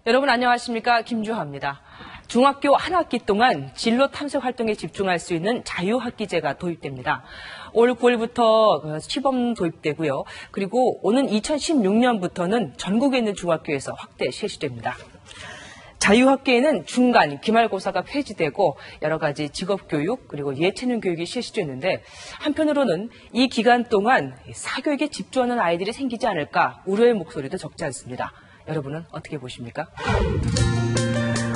여러분 안녕하십니까? 김주하입니다. 중학교 한 학기 동안 진로 탐색 활동에 집중할 수 있는 자유학기제가 도입됩니다. 올 9월부터 시범 도입되고요. 그리고 오는 2016년부터는 전국에 있는 중학교에서 확대 실시됩니다. 자유학기에는 중간, 기말고사가 폐지되고 여러 가지 직업교육 그리고 예체능 교육이 실시되는데 한편으로는 이 기간 동안 사교육에 집중하는 아이들이 생기지 않을까 우려의 목소리도 적지 않습니다. 여러분은 어떻게 보십니까?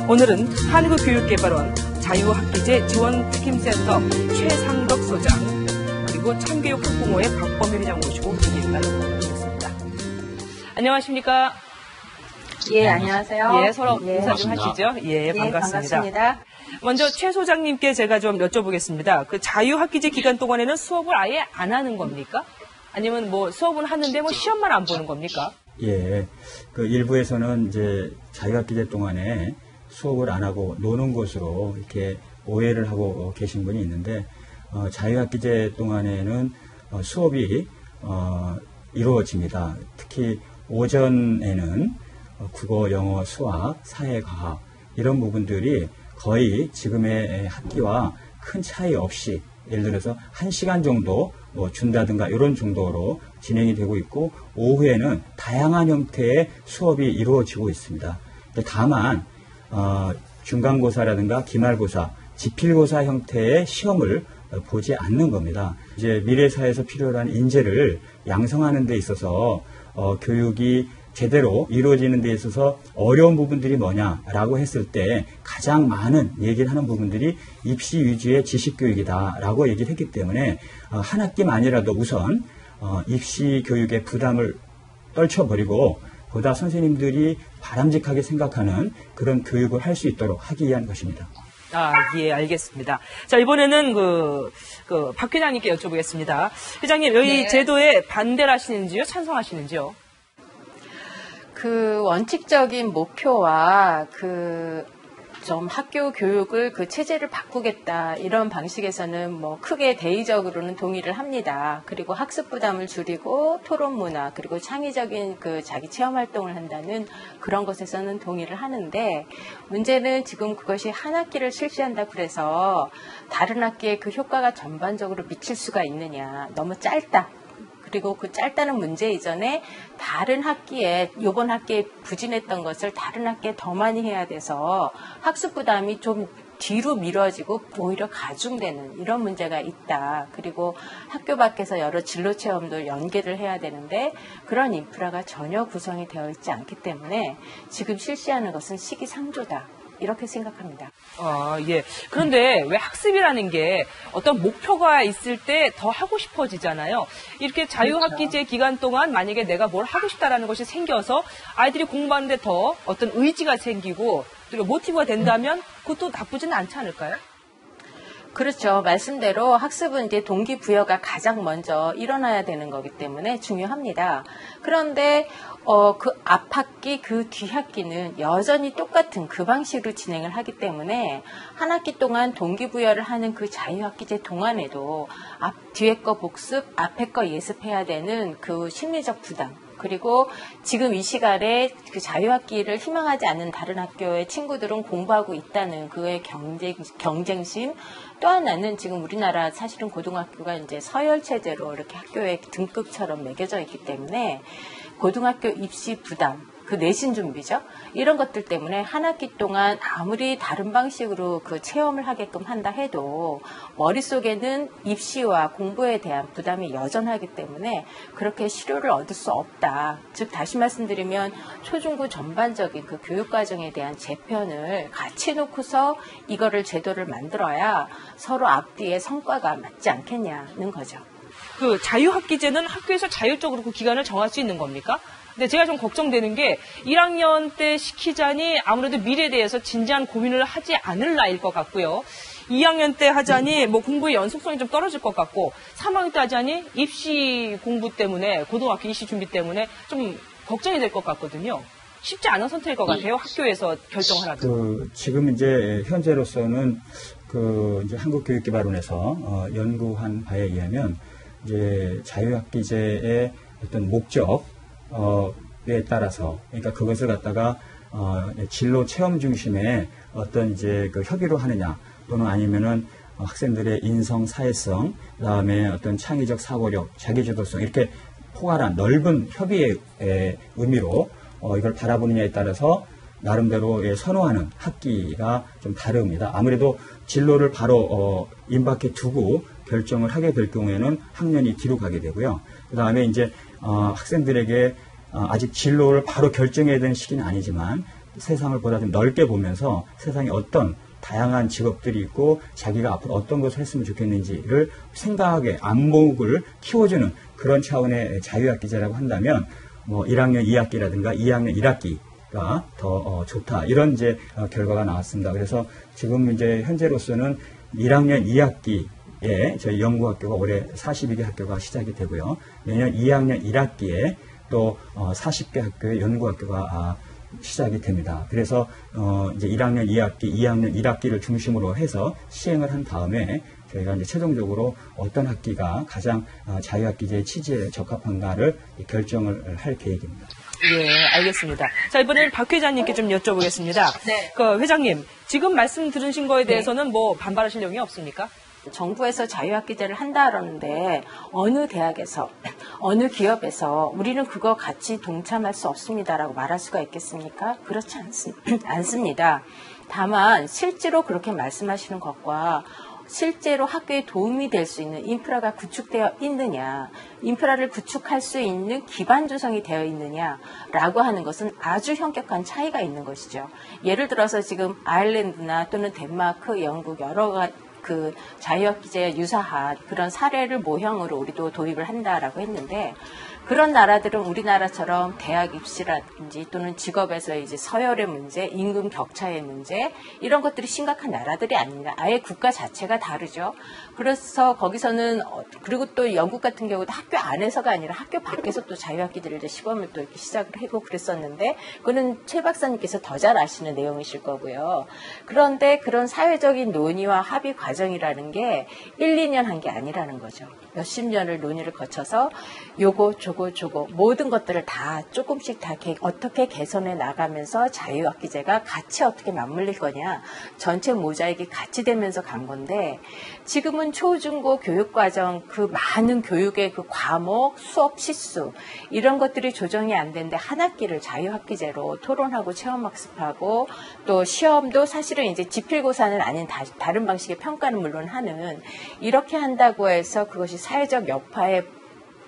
오늘은 한국교육개발원 자유학기제 지원특임센터 최상덕 소장 그리고 참교육 학부모의 박범일 회장 모시고 얘기 나눠보겠습니다. 안녕하십니까? 예, 안녕하세요. 예, 서로 인사 좀 하시죠. 예, 반갑습니다. 반갑습니다. 먼저 최 소장님께 제가 좀 여쭤보겠습니다. 그 자유학기제 기간 동안에는 수업을 아예 안 하는 겁니까? 아니면 뭐 수업은 하는데 뭐 시험만 안 보는 겁니까? 예, 그 일부에서는 이제 자유학기제 동안에 수업을 안 하고 노는 것으로 이렇게 오해를 하고 계신 분이 있는데, 자유학기제 동안에는 수업이 이루어집니다. 특히 오전에는 국어, 영어, 수학, 사회, 과학 이런 부분들이 거의 지금의 학기와 큰 차이 없이 예를 들어서 1시간 정도 뭐 준다든가 이런 정도로 진행이 되고 있고 오후에는 다양한 형태의 수업이 이루어지고 있습니다. 다만 중간고사라든가 기말고사, 지필고사 형태의 시험을 보지 않는 겁니다. 이제 미래사회에서 필요한 인재를 양성하는 데 있어서 교육이 제대로 이루어지는 데 있어서 어려운 부분들이 뭐냐라고 했을 때 가장 많은 얘기를 하는 부분들이 입시 위주의 지식교육이다라고 얘기를 했기 때문에 한 학기만이라도 우선 입시 교육의 부담을 떨쳐버리고 보다 선생님들이 바람직하게 생각하는 그런 교육을 할 수 있도록 하기 위한 것입니다. 예, 알겠습니다. 자, 이번에는 박 회장님께 여쭤보겠습니다. 회장님, 여기 제도에 반대를 하시는지요? 찬성하시는지요? 그 원칙적인 목표와 좀 학교 교육을 그 체제를 바꾸겠다 이런 방식에서는 뭐 크게 대의적으로는 동의를 합니다. 그리고 학습 부담을 줄이고 토론 문화 그리고 창의적인 그 자기 체험 활동을 한다는 그런 것에서는 동의를 하는데 문제는 지금 그것이 한 학기를 실시한다 그래서 다른 학기에 그 효과가 전반적으로 미칠 수가 있느냐. 너무 짧다. 그리고 그 짧다는 문제 이전에 다른 학기에 이번 학기에 부진했던 것을 다른 학기에 더 많이 해야 돼서 학습 부담이 좀 뒤로 미뤄지고 오히려 가중되는 이런 문제가 있다. 그리고 학교 밖에서 여러 진로 체험도 연계를 해야 되는데 그런 인프라가 전혀 구성이 되어 있지 않기 때문에 지금 실시하는 것은 시기상조다. 이렇게 생각합니다. 예. 그런데 왜 학습이라는 게 어떤 목표가 있을 때 더 하고 싶어지잖아요. 이렇게 자유학기제 기간 동안 만약에 내가 뭘 하고 싶다라는 것이 생겨서 아이들이 공부하는데 더 어떤 의지가 생기고 그리고 모티브가 된다면 그것도 나쁘지는 않지 않을까요? 그렇죠. 말씀대로 학습은 이제 동기부여가 가장 먼저 일어나야 되는 거기 때문에 중요합니다. 그런데 그 앞학기, 그 뒤학기는 여전히 똑같은 그 방식으로 진행을 하기 때문에 한 학기 동안 동기부여를 하는 그 자유학기제 동안에도 뒤에 거 복습, 앞에 거 예습해야 되는 그 심리적 부담 그리고 지금 이 시간에 그 자유학기를 희망하지 않는 다른 학교의 친구들은 공부하고 있다는 그의 경쟁심 또 하나는 지금 우리나라 사실은 고등학교가 이제 서열 체제로 이렇게 학교의 등급처럼 매겨져 있기 때문에 고등학교 입시 부담, 그 내신 준비죠. 이런 것들 때문에 한 학기 동안 아무리 다른 방식으로 그 체험을 하게끔 한다 해도 머릿속에는 입시와 공부에 대한 부담이 여전하기 때문에 그렇게 실효를 얻을 수 없다. 즉 다시 말씀드리면 초중고 전반적인 그 교육과정에 대한 재편을 같이 놓고서 이거를 제도를 만들어야 서로 앞뒤의 성과가 맞지 않겠냐는 거죠. 그 자유학기제는 학교에서 자율적으로 그 기간을 정할 수 있는 겁니까? 근데 제가 좀 걱정되는 게 1학년 때 시키자니 아무래도 미래에 대해서 진지한 고민을 하지 않을 나이일 것 같고요. 2학년 때 하자니 뭐 공부의 연속성이 좀 떨어질 것 같고 3학년 때 하자니 입시 공부 때문에 고등학교 입시 준비 때문에 좀 걱정이 될 것 같거든요. 쉽지 않은 선택일 것 같아요. 학교에서 결정하라고. 지금 이제 현재로서는 이제 한국교육개발원에서 연구한 바에 의하면 이제 자유학기제의 어떤 목적에 따라서 그러니까 그것을 갖다가 진로 체험 중심의 어떤 이제 그 협의로 하느냐, 또는 아니면은 학생들의 인성, 사회성, 그다음에 어떤 창의적 사고력, 자기주도성, 이렇게 포괄한 넓은 협의의 의미로 이걸 바라보느냐에 따라서 나름대로 선호하는 학기가 좀 다릅니다. 아무래도 진로를 바로 임박해 두고 결정을 하게 될 경우에는 학년이 뒤로 가게 되고요. 그 다음에 이제 학생들에게 아직 진로를 바로 결정해야 되는 시기는 아니지만 세상을 보다 좀 넓게 보면서 세상에 어떤 다양한 직업들이 있고 자기가 앞으로 어떤 것을 했으면 좋겠는지를 생각하게 안목을 키워주는 그런 차원의 자유학기제라고 한다면 1학년 2학기라든가 2학년 1학기가 더 좋다, 이런 이제 결과가 나왔습니다. 그래서 지금 이제 현재로서는 1학년 2학기에 저희 연구학교가 올해 42개 학교가 시작이 되고요. 내년 2학년 1학기에 또 40개 학교의 연구학교가 시작이 됩니다. 그래서 이제 1학년 2학기, 2학년 1학기를 중심으로 해서 시행을 한 다음에 저희가 이제 최종적으로 어떤 학기가 가장 자유학기제의 취지에 적합한가를 결정을 할 계획입니다. 예, 알겠습니다. 자, 이번에는 박 회장님께 좀 여쭤보겠습니다. 네. 그 회장님, 지금 말씀 들으신 거에 대해서는 뭐 반발하실 내용이 없습니까? 정부에서 자유학기제를 한다 그러는데 어느 대학에서 어느 기업에서 우리는 그거 같이 동참할 수 없습니다라고 말할 수가 있겠습니까? 그렇지 않습니다. 다만 실제로 그렇게 말씀하시는 것과 실제로 학교에 도움이 될 수 있는 인프라가 구축되어 있느냐, 인프라를 구축할 수 있는 기반 조성이 되어 있느냐라고 하는 것은 아주 현격한 차이가 있는 것이죠. 예를 들어서 지금 아일랜드나 또는 덴마크, 영국 여러 그 자유학기제에 유사한 그런 사례를 모형으로 우리도 도입을 한다라고 했는데, 그런 나라들은 우리나라처럼 대학 입시라든지 또는 직업에서 이제 서열의 문제, 임금 격차의 문제, 이런 것들이 심각한 나라들이 아닙니다. 아예 국가 자체가 다르죠. 그래서 거기서는, 그리고 또 영국 같은 경우도 학교 안에서가 아니라 학교 밖에서 또 자유학기제를 이제 시범을 또 이렇게 시작을 하고 그랬었는데, 그거는 최 박사님께서 더 잘 아시는 내용이실 거고요. 그런데 그런 사회적인 논의와 합의 과정이라는 게 1, 2년 한 게 아니라는 거죠. 몇십 년을 논의를 거쳐서 요거 저거 모든 것들을 다 조금씩 다 어떻게 개선해 나가면서 자유학기제가 같이 어떻게 맞물릴 거냐, 전체 모자익이 같이 되면서 간 건데, 지금은 초중고 교육과정 그 많은 교육의 그 과목, 수업 시수 이런 것들이 조정이 안 되는데 한 학기를 자유학기제로 토론하고 체험학습하고 또 시험도 사실은 이제 지필고사는 아닌 다른 방식의 평가는 물론 하는, 이렇게 한다고 해서 그것이 사회적 여파에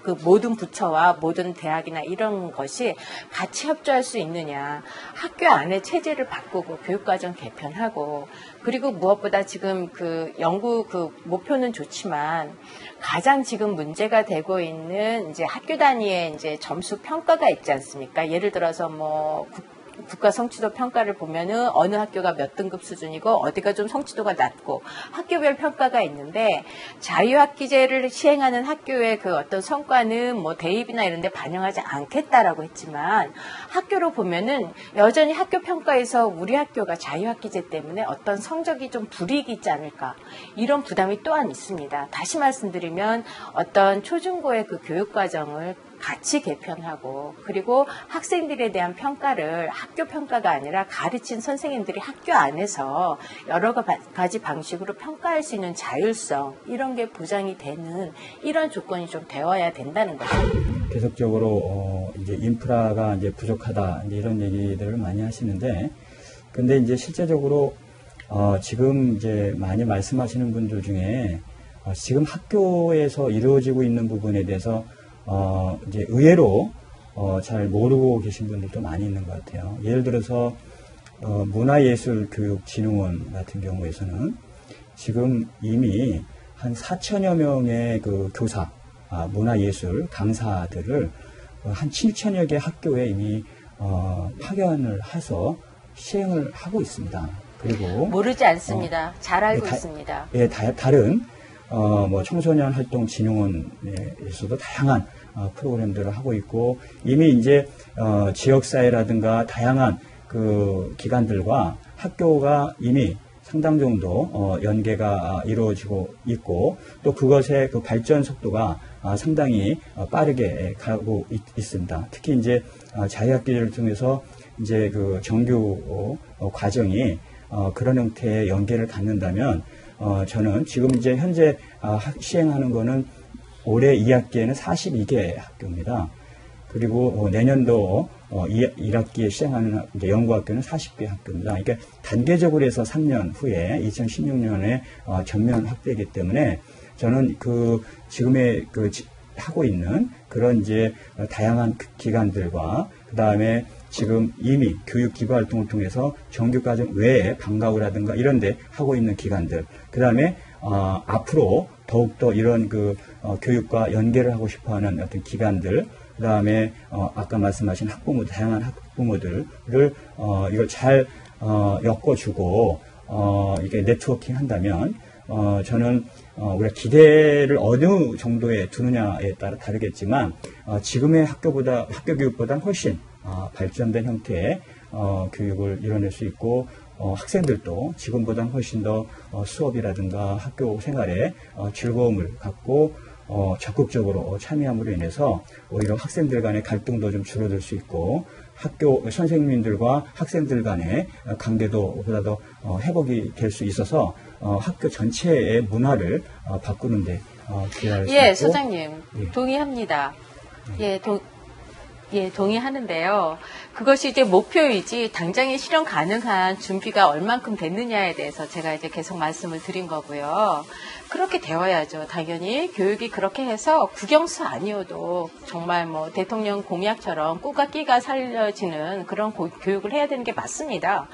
그 모든 부처와 모든 대학이나 이런 것이 같이 협조할 수 있느냐. 학교 안에 체제를 바꾸고 교육과정 개편하고, 그리고 무엇보다 지금 그 연구 그 목표는 좋지만 가장 지금 문제가 되고 있는 이제 학교 단위의 이제 점수 평가가 있지 않습니까? 예를 들어서 뭐 국가 성취도 평가를 보면은 어느 학교가 몇 등급 수준이고 어디가 좀 성취도가 낮고 학교별 평가가 있는데, 자유학기제를 시행하는 학교의 그 어떤 성과는 뭐 대입이나 이런 데 반영하지 않겠다라고 했지만, 학교로 보면은 여전히 학교 평가에서 우리 학교가 자유학기제 때문에 어떤 성적이 좀 불이익이 있지 않을까, 이런 부담이 또한 있습니다. 다시 말씀드리면 어떤 초중고의 그 교육과정을 같이 개편하고, 그리고 학생들에 대한 평가를 학교 평가가 아니라 가르친 선생님들이 학교 안에서 여러 가지 방식으로 평가할 수 있는 자율성, 이런 게 보장이 되는 이런 조건이 좀 되어야 된다는 거죠. 계속적으로 이제 인프라가 이제 부족하다, 이제 이런 얘기들을 많이 하시는데, 근데 이제 실제적으로 지금 이제 많이 말씀하시는 분들 중에 지금 학교에서 이루어지고 있는 부분에 대해서 이제 의외로 잘 모르고 계신 분들도 많이 있는 것 같아요. 예를 들어서 문화예술교육진흥원 같은 경우에서는 지금 이미 한 4천여 명의 그 교사, 문화예술 강사들을 한 7천여 개 학교에 이미 파견을 해서 시행을 하고 있습니다. 그리고 모르지 않습니다. 잘 알고 있습니다. 예, 다른 뭐 청소년 활동 진흥원에서도 다양한 프로그램들을 하고 있고, 이미 이제 지역사회라든가 다양한 그 기관들과 학교가 이미 상당 정도 연계가 이루어지고 있고, 또 그것의 그 발전 속도가 상당히 빠르게 가고 있습니다. 특히 이제 자유학기제를 통해서 이제 그 정규 과정이 그런 형태의 연계를 갖는다면 저는 지금 이제 현재 시행하는 거는 올해 2학기에는 42개 학교입니다. 그리고 내년도 1학기에 시행하는 이제 연구학교는 40개 학교입니다. 그러니까 단계적으로 해서 3년 후에 2016년에 전면 확대이기 때문에 저는 지금의 하고 있는 그런 이제 다양한 기관들과 그 다음에 지금 이미 교육 기부 활동을 통해서 정규과정 외에 방과후라든가 이런 데 하고 있는 기관들, 그 다음에 앞으로 더욱더 이런 교육과 연계를 하고 싶어 하는 어떤 기관들, 그 다음에 아까 말씀하신 학부모, 다양한 학부모들을 이걸 잘 엮어주고 이게 네트워킹 한다면 저는 우리가 기대를 어느 정도에 두느냐에 따라 다르겠지만 지금의 학교 교육보다 훨씬 발전된 형태의 교육을 이뤄낼 수 있고 학생들도 지금보다 훨씬 더 수업이라든가 학교 생활에 즐거움을 갖고 적극적으로 참여함으로 인해서 오히려 학생들 간의 갈등도 좀 줄어들 수 있고 학교 선생님들과 학생들 간의 관계도 보다 더 회복이 될 수 있어서 학교 전체의 문화를 바꾸는데 기여할 수 있고. 예, 소장님 동의합니다. 동의하는데요. 그것이 이제 목표이지 당장에 실현 가능한 준비가 얼만큼 됐느냐에 대해서 제가 이제 계속 말씀을 드린 거고요. 그렇게 되어야죠. 당연히 교육이 그렇게 해서 국영수 아니어도 정말 뭐 대통령 공약처럼 꾸가 끼가 살려지는 그런 교육을 해야 되는 게 맞습니다.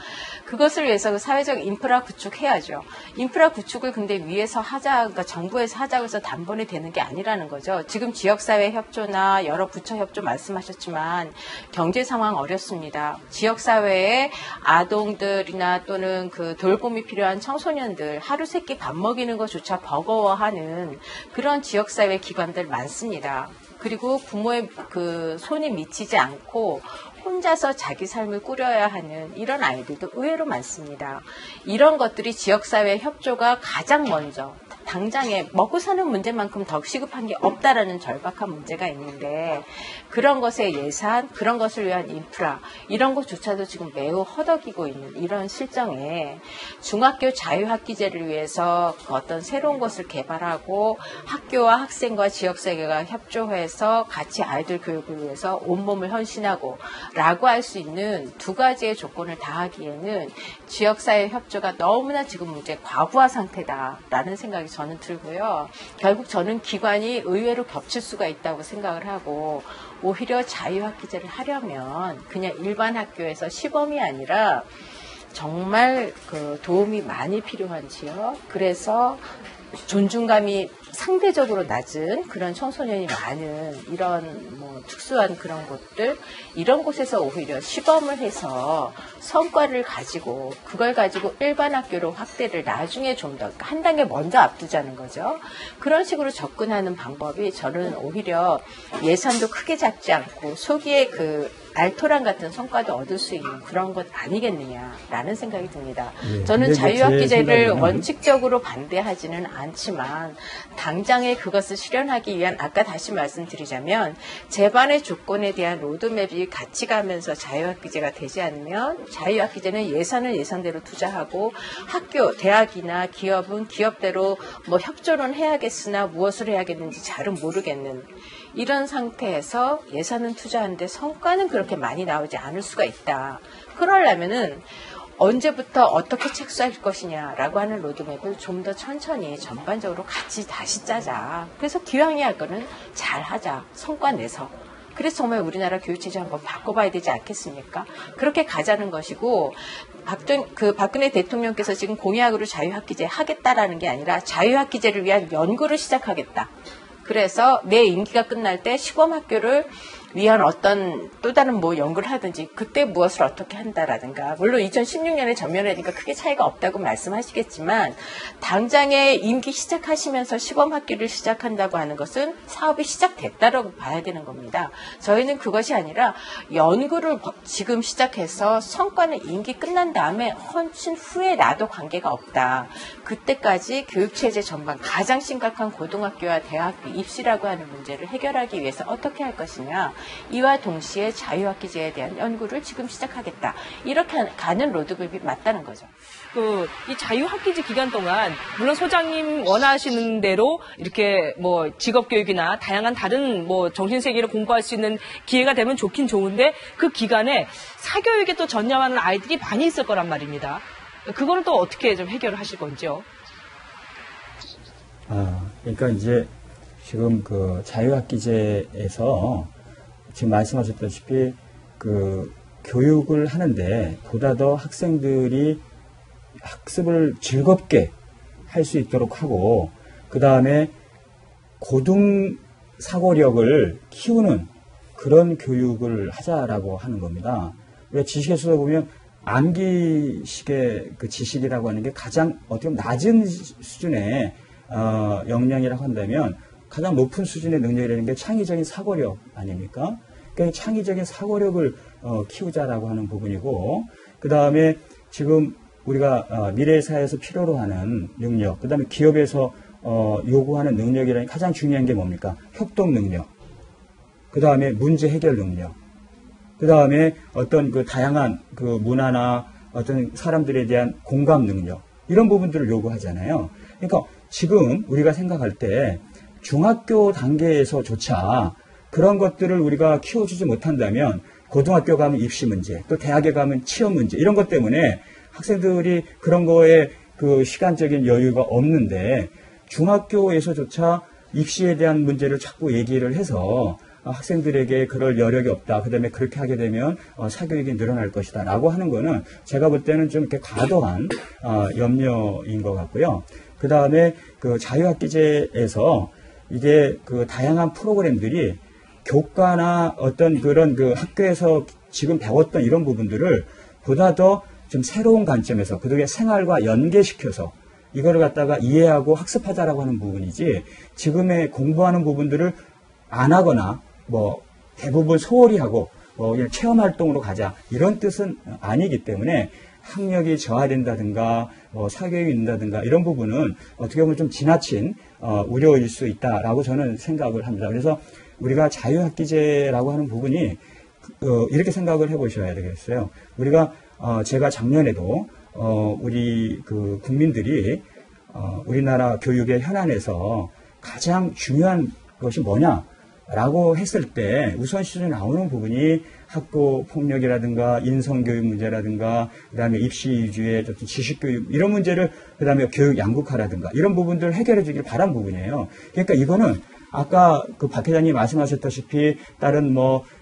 그것을 위해서 사회적 인프라 구축해야죠. 인프라 구축을 근데 위에서 하자, 그러니까 정부에서 하자고 해서 단번에 되는 게 아니라는 거죠. 지금 지역사회 협조나 여러 부처 협조 말씀하셨지만 경제 상황 어렵습니다. 지역사회에 아동들이나 또는 돌봄이 필요한 청소년들 하루 세끼 밥 먹이는 것조차 버거워하는 그런 지역사회 기관들 많습니다. 그리고 부모의 손이 미치지 않고 혼자서 자기 삶을 꾸려야 하는 이런 아이들도 의외로 많습니다. 이런 것들이 지역사회 협조가 가장 먼저 당장에 먹고 사는 문제만큼 더 시급한 게 없다라는 절박한 문제가 있는데 그런 것의 예산, 그런 것을 위한 인프라 이런 것조차도 지금 매우 허덕이고 있는 이런 실정에 중학교 자유학기제를 위해서 어떤 새로운 것을 개발하고 학교와 학생과 지역사회가 협조해서 같이 아이들 교육을 위해서 온몸을 헌신하고 라고 할 수 있는 두 가지의 조건을 다하기에는 지역사회 협조가 너무나 지금 이제 과부하 상태다라는 생각이 저는 들고요. 결국 저는 기관이 의외로 겹칠 수가 있다고 생각을 하고 오히려 자유학기제를 하려면 그냥 일반 학교에서 시범이 아니라 정말 도움이 많이 필요한 지역, 그래서 존중감이 상대적으로 낮은 그런 청소년이 많은 이런 특수한 그런 곳들, 이런 곳에서 오히려 시범을 해서 성과를 가지고 그걸 가지고 일반 학교로 확대를 나중에 좀 더 한 단계 먼저 앞두자는 거죠. 그런 식으로 접근하는 방법이 저는 오히려 예산도 크게 잡지 않고 소기에 알토란 같은 성과도 얻을 수 있는 그런 것 아니겠느냐라는 생각이 듭니다. 저는 자유학기제를 원칙적으로 반대하지는 않지만 당장에 그것을 실현하기 위한 아까 다시 말씀드리자면 제반의 조건에 대한 로드맵이 같이 가면서 자유학기제가 되지 않으면 자유학기제는 예산을 예산대로 투자하고 학교, 대학이나 기업은 기업대로 협조는 해야겠으나 무엇을 해야겠는지 잘은 모르겠는 이런 상태에서 예산은 투자하는데 성과는 그렇게 많이 나오지 않을 수가 있다. 그러려면은 언제부터 어떻게 착수할 것이냐라고 하는 로드맵을 좀 더 천천히 전반적으로 같이 다시 짜자. 그래서 기왕에 할 거는 잘 하자. 성과 내서. 그래서 정말 우리나라 교육체제 한번 바꿔봐야 되지 않겠습니까? 그렇게 가자는 것이고 박근혜 대통령께서 지금 공약으로 자유학기제 하겠다라는 게 아니라 자유학기제를 위한 연구를 시작하겠다. 그래서 내 임기가 끝날 때 시범학교를 위한 어떤 또 다른 연구를 하든지 그때 무엇을 어떻게 한다라든가 물론 2016년에 전면하니까 크게 차이가 없다고 말씀하시겠지만 당장에 임기 시작하시면서 시범학교를 시작한다고 하는 것은 사업이 시작됐다라고 봐야 되는 겁니다. 저희는 그것이 아니라 연구를 지금 시작해서 성과는 임기 끝난 다음에 훨씬 후에 나도 관계가 없다. 그때까지 교육체제 전반 가장 심각한 고등학교와 대학교 입시라고 하는 문제를 해결하기 위해서 어떻게 할 것이냐 이와 동시에 자유학기제에 대한 연구를 지금 시작하겠다. 이렇게 가는 로드맵이 맞다는 거죠. 이 자유학기제 기간 동안 물론 소장님 원하시는 대로 이렇게 뭐 직업교육이나 다양한 다른 뭐 정신세계를 공부할 수 있는 기회가 되면 좋긴 좋은데 그 기간에 사교육에 또 전념하는 아이들이 많이 있을 거란 말입니다. 그거는 또 어떻게 좀 해결을 하실 건지요? 그러니까 이제 지금 그 자유학기제에서 지금 말씀하셨다시피 그 교육을 하는데 보다 더 학생들이 학습을 즐겁게 할 수 있도록 하고 그 다음에 고등 사고력을 키우는 그런 교육을 하자라고 하는 겁니다. 우리가 지식에서 보면 암기식의 그 지식이라고 하는 게 가장 어떻게 보면 낮은 수준의 역량이라고 한다면 가장 높은 수준의 능력이라는 게 창의적인 사고력 아닙니까? 그러니까 창의적인 사고력을 키우자라고 하는 부분이고 그 다음에 지금 우리가 미래 사회에서 필요로 하는 능력, 그 다음에 기업에서 요구하는 능력이라는 가장 중요한 게 뭡니까? 협동 능력, 그 다음에 문제 해결 능력, 그 다음에 어떤 그 다양한 그 문화나 어떤 사람들에 대한 공감 능력, 이런 부분들을 요구하잖아요. 그러니까 지금 우리가 생각할 때 중학교 단계에서조차 그런 것들을 우리가 키워주지 못한다면 고등학교 가면 입시 문제, 또 대학에 가면 취업 문제, 이런 것 때문에 학생들이 그런 거에 그 시간적인 여유가 없는데 중학교에서조차 입시에 대한 문제를 자꾸 얘기를 해서 학생들에게 그럴 여력이 없다. 그 다음에 그렇게 하게 되면 사교육이 늘어날 것이다. 라고 하는 거는 제가 볼 때는 좀 이렇게 과도한 염려인 것 같고요. 그 다음에 그 자유학기제에서 이게 그 다양한 프로그램들이 교과나 어떤 그런 그 학교에서 지금 배웠던 이런 부분들을 보다 더 좀 새로운 관점에서 그들의 생활과 연계시켜서 이거를 갖다가 이해하고 학습하자라고 하는 부분이지 지금의 공부하는 부분들을 안 하거나 뭐 대부분 소홀히 하고 그냥 체험활동으로 가자 이런 뜻은 아니기 때문에 학력이 저하된다든가 사교육이 있다든가 이런 부분은 어떻게 보면 좀 지나친 우려일 수 있다라고 저는 생각을 합니다. 그래서 우리가 자유학기제라고 하는 부분이 이렇게 생각을 해보셔야 되겠어요. 우리가 제가 작년에도 우리 그 국민들이 우리나라 교육의 현안에서 가장 중요한 것이 뭐냐라고 했을 때 우선순위에 나오는 부분이 학교 폭력이라든가 인성교육 문제라든가 그다음에 입시 위주의 지식교육 이런 문제를 그다음에 교육 양극화라든가 이런 부분들을 해결해 주길 바란 부분이에요. 그러니까 이거는 아까 그 박 회장님 말씀하셨다시피 다른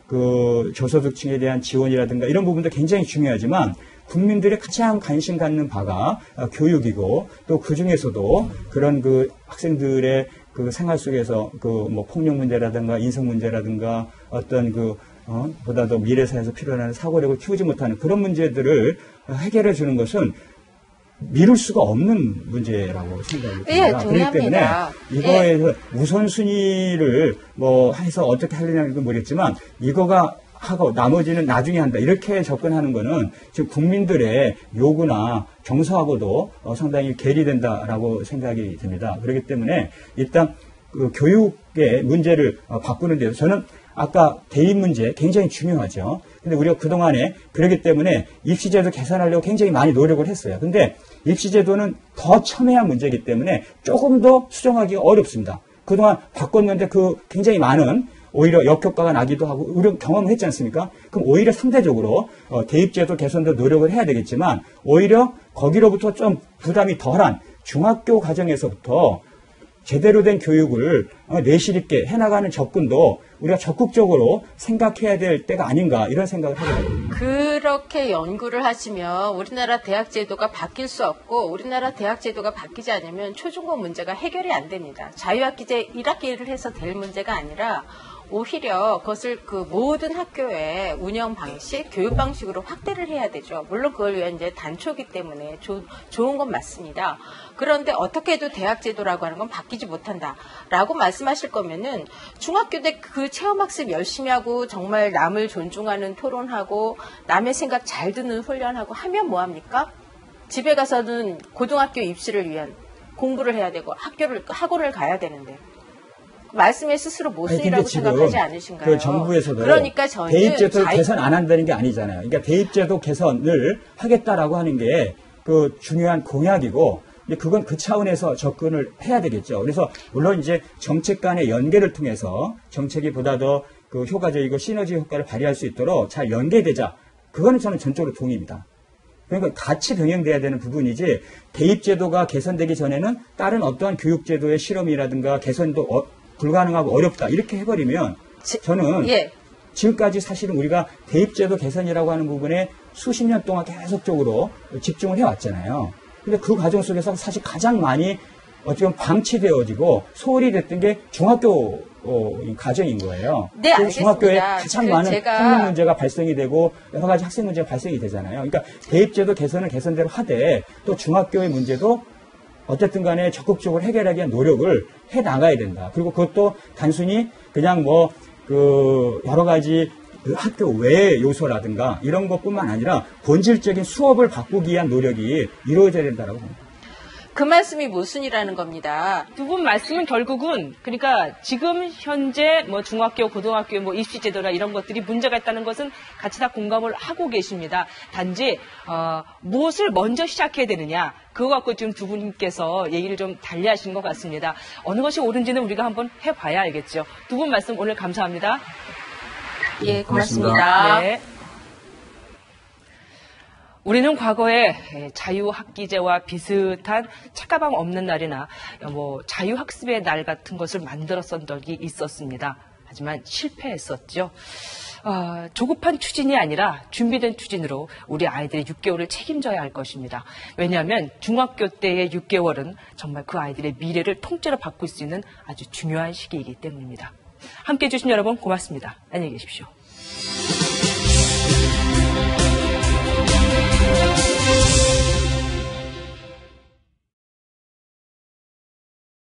그 저소득층에 대한 지원이라든가 이런 부분도 굉장히 중요하지만 국민들이 가장 관심 갖는 바가 교육이고 또 그 중에서도 그런 그 학생들의 그 생활 속에서 그 폭력 문제라든가 인성 문제라든가 어떤 보다 더 미래 사회에서 필요한 사고력을 키우지 못하는 그런 문제들을 해결해 주는 것은 미룰 수가 없는 문제라고 생각이 듭니다. 예, 그렇기 때문에 이거에서 우선순위를 해서 어떻게 하려냐는 모르겠지만 이거가 하고 나머지는 나중에 한다. 이렇게 접근하는 거는 지금 국민들의 요구나 정서하고도 상당히 괴리된다라고 생각이 듭니다. 그렇기 때문에 일단 그 교육의 문제를 바꾸는 데서 저는 아까 대입 문제 굉장히 중요하죠. 근데 우리가 그동안에 그러기 때문에 입시제도 개선하려고 굉장히 많이 노력을 했어요. 근데 입시제도는 더 첨예한 문제이기 때문에 조금 더 수정하기가 어렵습니다. 그동안 바꿨는데 그 굉장히 많은 오히려 역효과가 나기도 하고 우리가 경험을 했지 않습니까? 그럼 오히려 상대적으로 대입제도 개선도 노력을 해야 되겠지만 오히려 거기로부터 좀 부담이 덜한 중학교 과정에서부터 제대로 된 교육을 내실 있게 해나가는 접근도 우리가 적극적으로 생각해야 될 때가 아닌가 이런 생각을 하게 됩니다. 그렇게 연구를 하시면 우리나라 대학 제도가 바뀔 수 없고 우리나라 대학 제도가 바뀌지 않으면 초중고 문제가 해결이 안 됩니다. 자유학기제 1학기를 해서 될 문제가 아니라 오히려 그것을 그 모든 학교의 운영 방식, 교육 방식으로 확대를 해야 되죠. 물론 그걸 위한 이제 단초기 때문에 좋은 건 맞습니다. 그런데 어떻게 해도 대학 제도라고 하는 건 바뀌지 못한다라고 말씀하실 거면은 중학교 때 그 체험학습 열심히 하고 정말 남을 존중하는 토론하고 남의 생각 잘 듣는 훈련하고 하면 뭐합니까? 집에 가서는 고등학교 입시를 위한 공부를 해야 되고 학원을 가야 되는데 말씀에 스스로 모순이라고 생각하지 않으신가요? 그 정부에서도 그러니까 저는 대입제도 개선 안 한다는 게 아니잖아요. 그러니까 대입제도 개선을 하겠다라고 하는 게 그 중요한 공약이고, 근데 그건 그 차원에서 접근을 해야 되겠죠. 그래서 물론 이제 정책 간의 연계를 통해서 정책이 보다 더 그 효과적이고 시너지 효과를 발휘할 수 있도록 잘 연계되자. 그거는 저는 전적으로 동의입니다. 그러니까 같이 병행돼야 되는 부분이지, 대입제도가 개선되기 전에는 다른 어떠한 교육제도의 실험이라든가 개선도 불가능하고 어렵다 이렇게 해버리면 저는 예. 지금까지 사실은 우리가 대입제도 개선이라고 하는 부분에 수십 년 동안 계속적으로 집중을 해왔잖아요. 근데 그 과정 속에서 사실 가장 많이 어떻게 보면 방치되어지고 소홀히 됐던 게 중학교 과정인 거예요. 네, 알겠습니다. 중학교에 가장 많은 제가 학력 문제가 발생이 되고 여러 가지 학생 문제가 발생이 되잖아요. 그러니까 대입제도 개선을 개선대로 하되 또 중학교의 문제도 어쨌든 간에 적극적으로 해결하기 위한 노력을 해 나가야 된다. 그리고 그것도 단순히 그냥 여러 가지 그 학교 외의 요소라든가 이런 것뿐만 아니라 본질적인 수업을 바꾸기 위한 노력이 이루어져야 된다고 봅니다. 그 말씀이 모순이라는 겁니다. 두 분 말씀은 결국은 그러니까 지금 현재 중학교, 고등학교 입시 제도나 이런 것들이 문제가 있다는 것은 같이 다 공감을 하고 계십니다. 단지 무엇을 먼저 시작해야 되느냐 그거 갖고 지금 두 분께서 얘기를 좀 달리하시는 것 같습니다. 어느 것이 옳은지는 우리가 한번 해봐야 알겠죠. 두 분 말씀 오늘 감사합니다. 예, 고맙습니다. 네. 우리는 과거에 자유학기제와 비슷한 책가방 없는 날이나 자유학습의 날 같은 것을 만들었던 적이 있었습니다. 하지만 실패했었죠. 조급한 추진이 아니라 준비된 추진으로 우리 아이들의 6개월을 책임져야 할 것입니다. 왜냐하면 중학교 때의 6개월은 정말 그 아이들의 미래를 통째로 바꿀 수 있는 아주 중요한 시기이기 때문입니다. 함께해 주신 여러분 고맙습니다. 안녕히 계십시오.